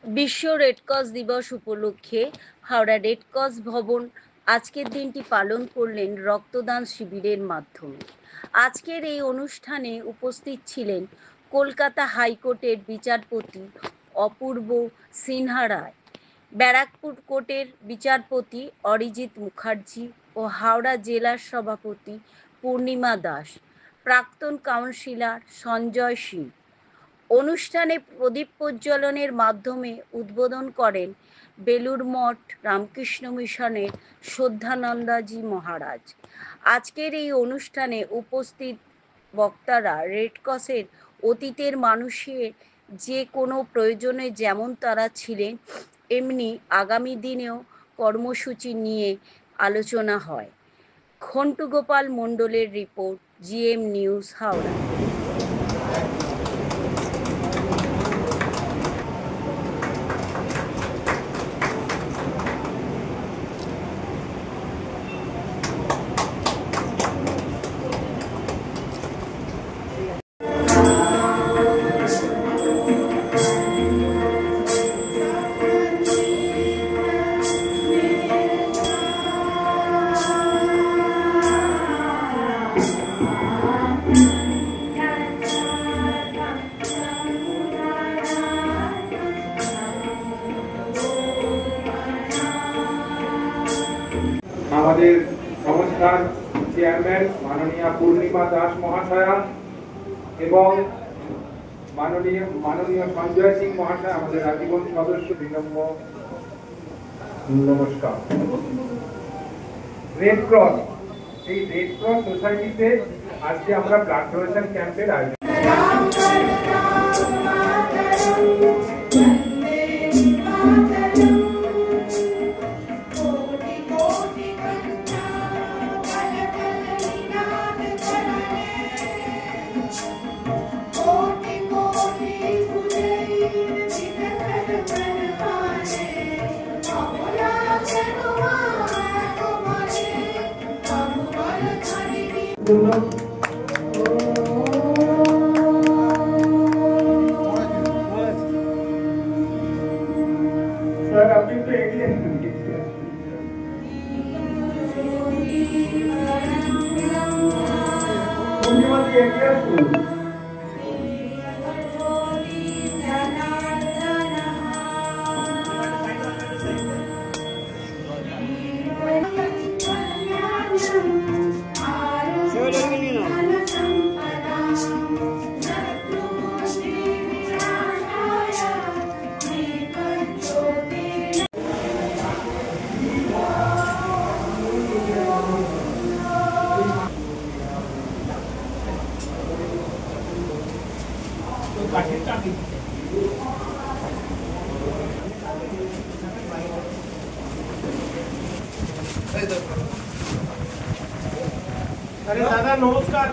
বিশ্ব রেডক্রস দিবস উপলক্ষে হাওড়া রেডক্রস ভবন আজকের দিনটি পালন করলেন রক্তদান শিবিরের মাধ্যমে। আজকের এই অনুষ্ঠানে উপস্থিত ছিলেন কলকাতা হাইকোর্টের বিচারপতি অপূর্ব সিনহা রায়, ব্যারাকপুর কোর্টের বিচারপতি অরিজিৎ মুখার্জি ও হাওড়া জেলার সভাপতি পূর্ণিমা দাস, প্রাক্তন কাউন্সিলর সঞ্জয় সিং। অনুষ্ঠানে প্রদীপ প্রজ্বলনের মাধ্যমে উদ্বোধন করেন বেলুড় মঠ রামকৃষ্ণ মিশনের শ্রদ্ধানন্দাজি মহারাজ। আজকের এই অনুষ্ঠানে উপস্থিত বক্তারা রেডক্রসের অতীতের মানুষের যে কোনো প্রয়োজনে যেমন তারা ছিলেন, এমনি আগামী দিনেও কর্মসূচি নিয়ে আলোচনা হয়। খন্টু গোপাল মণ্ডলের রিপোর্ট, জিএম নিউজ, হাওড়া। আমাদের সংস্থার চেয়ারম্যান মাননীয়া পূর্ণিমা দাস মহাশয়া এবং মাননীয় সঞ্জয় সিং মহাশয়, আমাদের আজীবন সদস্য, বিনম্র নমস্কার। রেডক্রস, এই রেডক্রস সোসাইটিতে আজকে আমরা ব্লাড ডোনেশন ক্যাম্পের আয়োজন। স্যার আপনি তো এগিয়ে আসুন। দাদা নমস্কার।